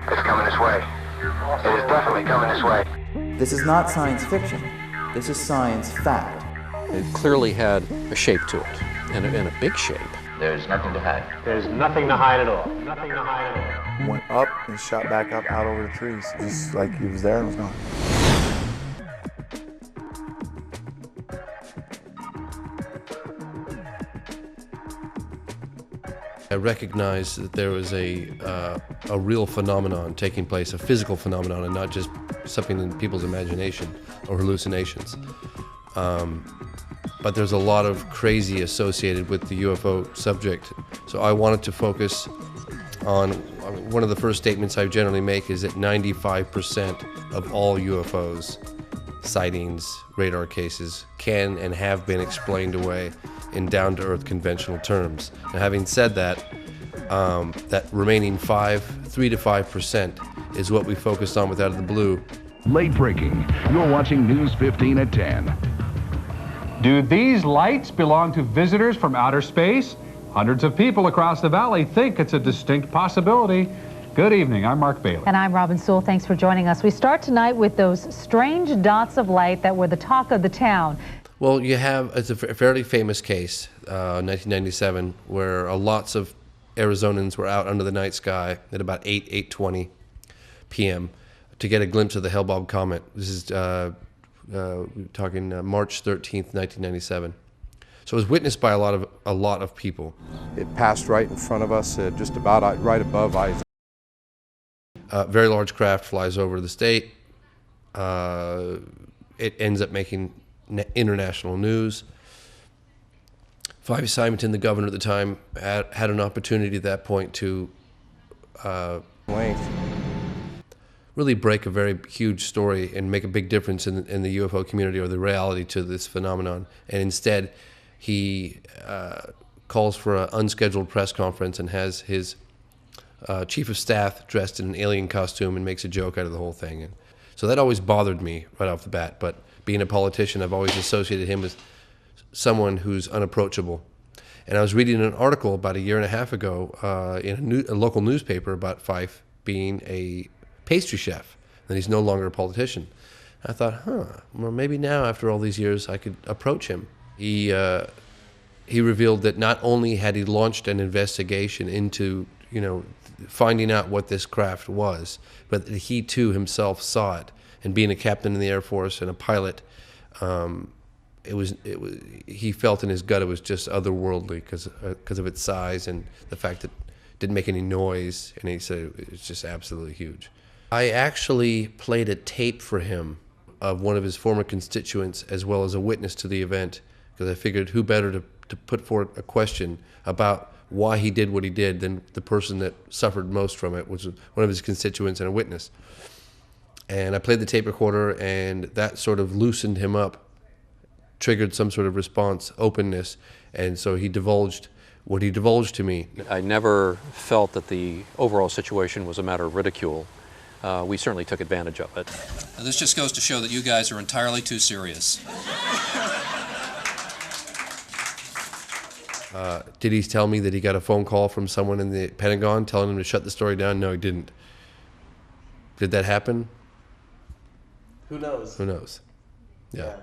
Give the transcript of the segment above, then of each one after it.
It's coming this way. It is definitely coming this way. This is not science fiction. This is science fact. It clearly had a shape to it, and a big shape. There's nothing to hide. There's nothing to hide at all. Nothing to hide at all. Went up and shot back up out over the trees, just like he was there and was gone. I recognized that there was a real phenomenon taking place, a physical phenomenon, and not just something in people's imagination or hallucinations. But there's a lot of crazy associated with the UFO subject. So I wanted to focus on, one of the first statements I generally make is that 95% of all UFOs, sightings, radar cases, can and have been explained away in down-to-earth conventional terms. Now, having said that, that remaining 3 to 5% is what we focused on with Out of the Blue. Late breaking. You're watching News 15 at 10. Do these lights belong to visitors from outer space? Hundreds of people across the valley think it's a distinct possibility. Good evening, I'm Mark Bailey. And I'm Robin Sewell. Thanks for joining us. We start tonight with those strange dots of light that were the talk of the town. Well, you have, it's a fairly famous case, 1997, where lots of Arizonans were out under the night sky at about 8:20 p.m. to get a glimpse of the Hale-Bopp comet. This is we're talking March 13th, 1997. So it was witnessed by a lot of people. It passed right in front of us, just about right above eyes. Very large craft flies over the state. It ends up making international news. Five Simonton, the governor at the time, had an opportunity at that point to really break a very huge story and make a big difference in the UFO community or the reality to this phenomenon. And instead, he calls for an unscheduled press conference and has his chief of staff dressed in an alien costume and makes a joke out of the whole thing. And so that always bothered me right off the bat. But being a politician, I've always associated him as someone who's unapproachable. And I was reading an article about 1.5 years ago in a local newspaper about Fife being a pastry chef, and he's no longer a politician. I thought, well, maybe now after all these years I could approach him. He revealed that not only had he launched an investigation into, finding out what this craft was, but that he too himself saw it. And being a captain in the Air Force and a pilot, he felt in his gut it was just otherworldly because of its size and the fact that it didn't make any noise. And he said it was just absolutely huge. I actually played a tape for him of one of his former constituents as well as a witness to the event, because I figured who better to put forward a question about why he did what he did than the person that suffered most from it, which was one of his constituents and a witness. And I played the tape recorder, and that sort of loosened him up, triggered some sort of response, openness, and so he divulged what he divulged to me. I never felt that the overall situation was a matter of ridicule. We certainly took advantage of it. Now, this just goes to show that you guys are entirely too serious. Did he tell me that he got a phone call from someone in the Pentagon telling him to shut the story down? No, he didn't. Did that happen? Who knows? Who knows? Yeah.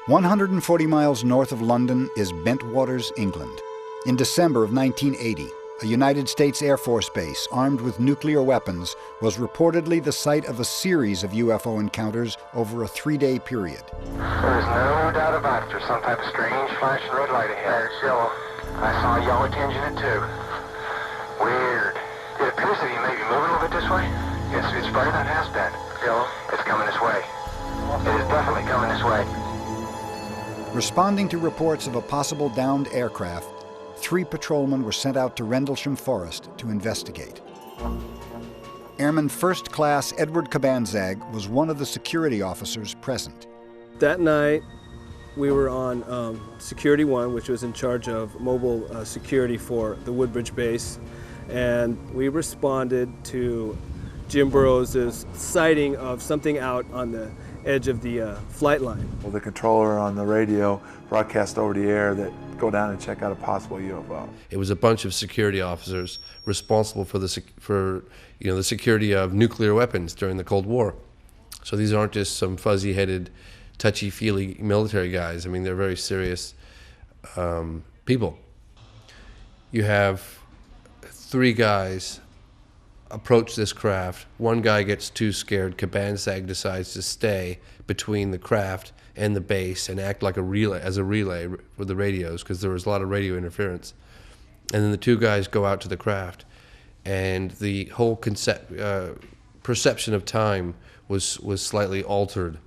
140 miles north of London is Bentwaters, England. In December of 1980, a United States Air Force base armed with nuclear weapons was reportedly the site of a series of UFO encounters over a 3-day period. There's no doubt about it. There's some type of strange flashing red light ahead. It's yellow. I saw a yellow tinge in it too. Weird. It appears that he may be moving a little bit this way. Yes, it's probably not has been. Yellow. It's coming this way. It is definitely coming this way. Responding to reports of a possible downed aircraft, 3 patrolmen were sent out to Rendlesham Forest to investigate. Airman First Class Edward Cabanzag was one of the security officers present. That night, we were on Security 1, which was in charge of mobile security for the Woodbridge base, and we responded to Jim Burroughs' sighting of something out on the edge of the flight line. Well, the controller on the radio broadcast over the air that go down and check out a possible UFO. It was a bunch of security officers responsible for the security of nuclear weapons during the Cold War. So these aren't just some fuzzy-headed, touchy-feely military guys. I mean, they're very serious people. You have 3 guys approach this craft. One guy gets too scared. Cabansag decides to stay between the craft and the base and act like a relay with the radios, because there was a lot of radio interference. And then the 2 guys go out to the craft, and the whole perception of time was slightly altered,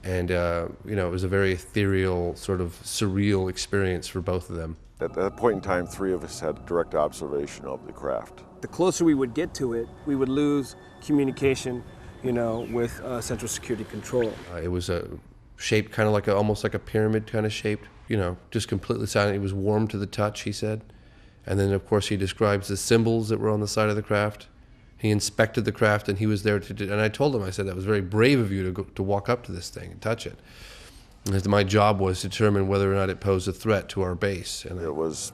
and it was a very ethereal, sort of surreal experience for both of them. At that point in time, 3 of us had direct observation of the craft. The closer we would get to it, we would lose communication, with Central Security Control. It was shaped kind of like almost like a pyramid kind of shaped, just completely silent. It was warm to the touch, he said. And then, of course, he describes the symbols that were on the side of the craft. He inspected the craft, and he was there and I told him, I said, that was very brave of you to walk up to this thing and touch it. And my job was to determine whether or not it posed a threat to our base. And it was,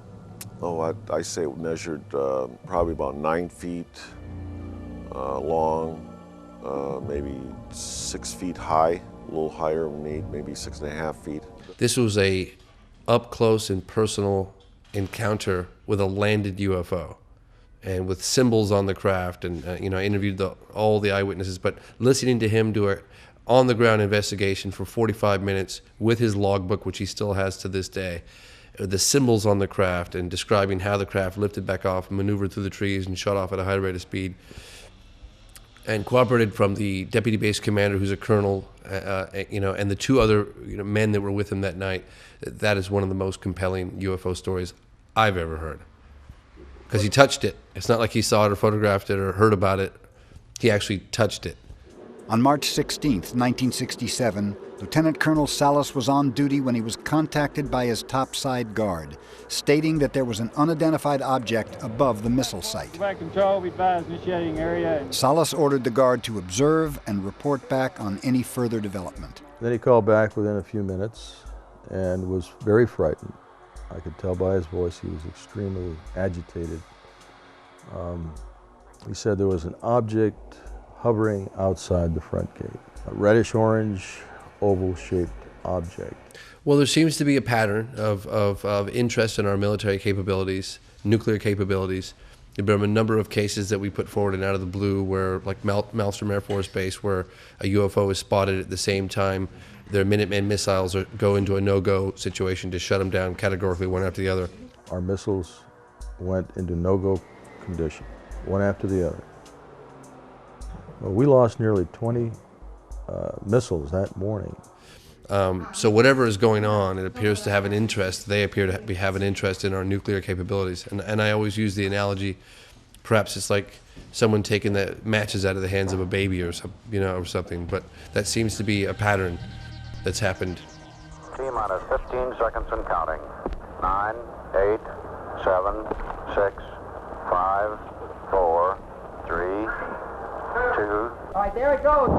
I say it measured probably about 9 feet long, maybe 6 feet high, a little higher, maybe 6.5 feet. This was a up-close and personal encounter with a landed UFO, and with symbols on the craft, and I interviewed all the eyewitnesses, but listening to him do an on-the-ground investigation for 45 minutes with his logbook, which he still has to this day, the symbols on the craft, and describing how the craft lifted back off, maneuvered through the trees, and shot off at a high rate of speed, and cooperated from the deputy base commander, who's a colonel, and the 2 other men that were with him that night. That is one of the most compelling UFO stories I've ever heard. Because he touched it. It's not like he saw it or photographed it or heard about it. He actually touched it. On March 16th, 1967, Lieutenant Colonel Salas was on duty when he was contacted by his topside guard, stating that there was an unidentified object above the missile site. Control, we advise initiating area. Salas ordered the guard to observe and report back on any further development. Then he called back within a few minutes and was very frightened. I could tell by his voice he was extremely agitated. He said there was an object hovering outside the front gate, a reddish-orange, oval-shaped object. Well, there seems to be a pattern of interest in our military capabilities, nuclear capabilities. There have been a number of cases that we put forward and out of the blue where, like Malmstrom Air Force Base, where a UFO is spotted at the same time. Their Minuteman missiles go into a no-go situation to shut them down categorically, one after the other. Our missiles went into no-go condition, one after the other. Well, we lost nearly 20 missiles that morning. So whatever is going on, it appears to have an interest. They appear to have an interest in our nuclear capabilities. And I always use the analogy, perhaps it's like someone taking the matches out of the hands of a baby or something. But that seems to be a pattern that's happened. T-minus 15 seconds and counting. 9, 8, 7, 6, 5, 4, 3, 2. All right, there it goes.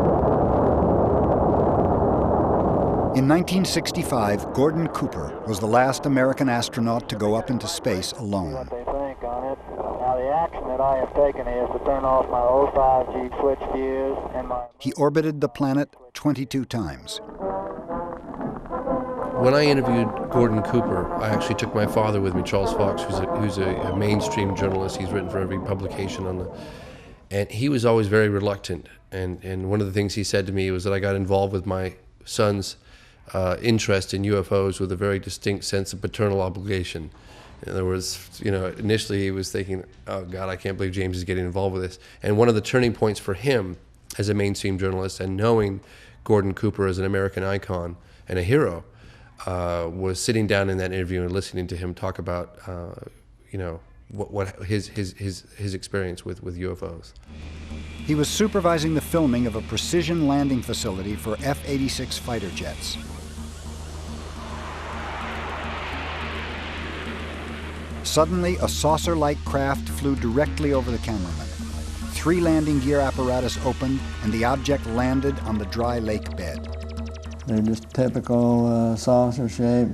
In 1965, Gordon Cooper was the last American astronaut to go up into space alone. What they think on it. Now, the action that I have taken is to turn off my 05G switch fuse and my... He orbited the planet 22 times. When I interviewed Gordon Cooper, I actually took my father with me, Charles Fox, who's a mainstream journalist. He's written for every publication on the... And he was always very reluctant. And one of the things he said to me was that I got involved with my son's interest in UFOs with a very distinct sense of paternal obligation. In other words, initially he was thinking, oh God, I can't believe James is getting involved with this. And one of the turning points for him as a mainstream journalist, and knowing Gordon Cooper as an American icon and a hero, was sitting down in that interview and listening to him talk about, what his experience with UFOs. He was supervising the filming of a precision landing facility for F-86 fighter jets. Suddenly, a saucer-like craft flew directly over the cameraman. 3 landing gear apparatus opened, and the object landed on the dry lake bed. They're just typical saucer shape,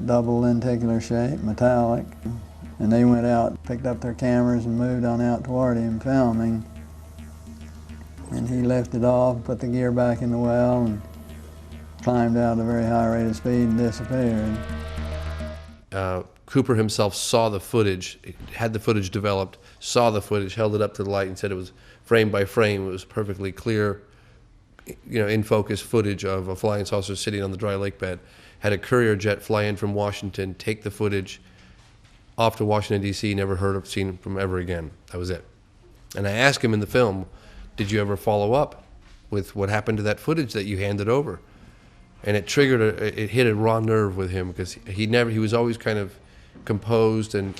double lenticular shape, metallic. And they went out, picked up their cameras and moved on out toward him filming. And he lifted off, put the gear back in the well, and climbed out at a very high rate of speed and disappeared. Cooper himself saw the footage, had the footage developed, saw the footage, held it up to the light and said it was frame by frame. It was perfectly clear, in focus footage of a flying saucer sitting on the dry lake bed. Had a courier jet fly in from Washington, take the footage off to Washington, D.C., never heard of, seen from ever again. That was it. And I asked him in the film, did you ever follow up with what happened to that footage that you handed over? And it triggered, it hit a raw nerve with him because he was always kind of composed and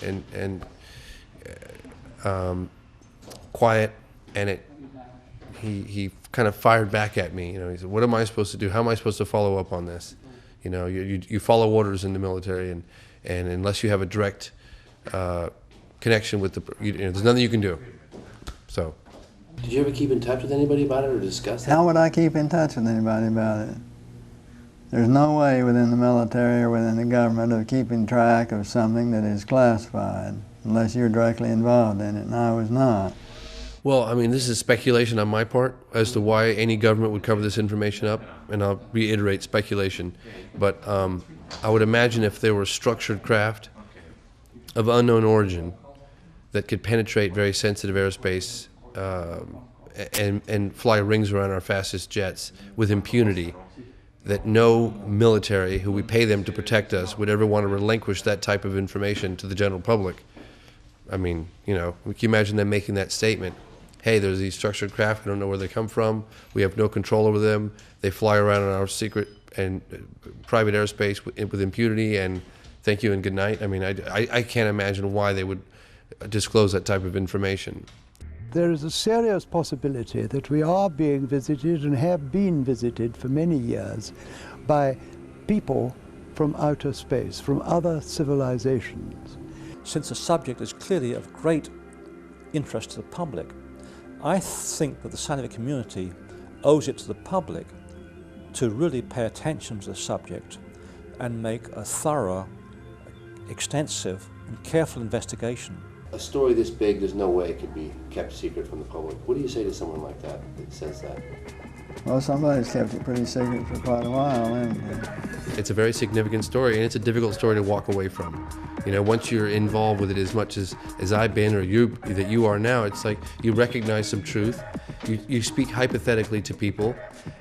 quiet, and he kind of fired back at me. He said, "What am I supposed to do? How am I supposed to follow up on this? You follow orders in the military, and unless you have a direct connection with there's nothing you can do." So, did you ever keep in touch with anybody about it or discuss that? How would I keep in touch with anybody about it? There's no way within the military or within the government of keeping track of something that is classified unless you're directly involved in it, and I was not. Well, I mean, this is speculation on my part as to why any government would cover this information up, and I'll reiterate speculation. But I would imagine if there were structured craft of unknown origin that could penetrate very sensitive airspace and fly rings around our fastest jets with impunity, that no military who we pay them to protect us would ever want to relinquish that type of information to the general public. I mean, can you imagine them making that statement? Hey, there's these structured craft, we don't know where they come from, we have no control over them, they fly around in our secret and private airspace with impunity, and thank you and good night. I mean, I can't imagine why they would disclose that type of information. There is a serious possibility that we are being visited and have been visited for many years by people from outer space, from other civilizations. Since the subject is clearly of great interest to the public, I think that the scientific community owes it to the public to really pay attention to the subject and make a thorough, extensive and careful investigation. A story this big, there's no way it could be kept secret from the public. What do you say to someone like that says that? Well, somebody's kept it pretty secret for quite a while, haven't they? It's a very significant story, and it's a difficult story to walk away from. Once you're involved with it as much as I've been, or that you are now, it's like you recognize some truth. You speak hypothetically to people,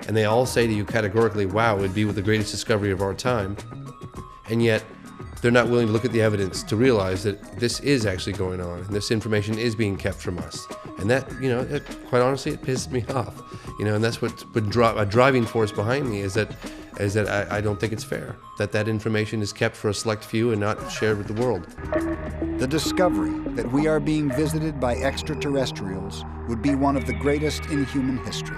and they all say to you categorically, wow, it would be the greatest discovery of our time. And yet, they're not willing to look at the evidence to realize that this is actually going on, and this information is being kept from us. And that, quite honestly, it pisses me off. And that's what's been a driving force behind me is that I don't think it's fair that information is kept for a select few and not shared with the world. The discovery that we are being visited by extraterrestrials would be one of the greatest in human history.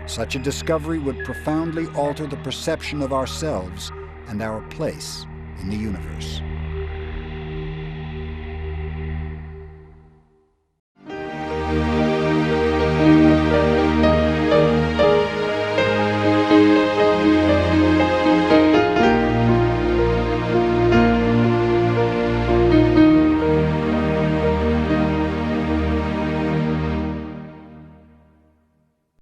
Such a discovery would profoundly alter the perception of ourselves and our place in the universe.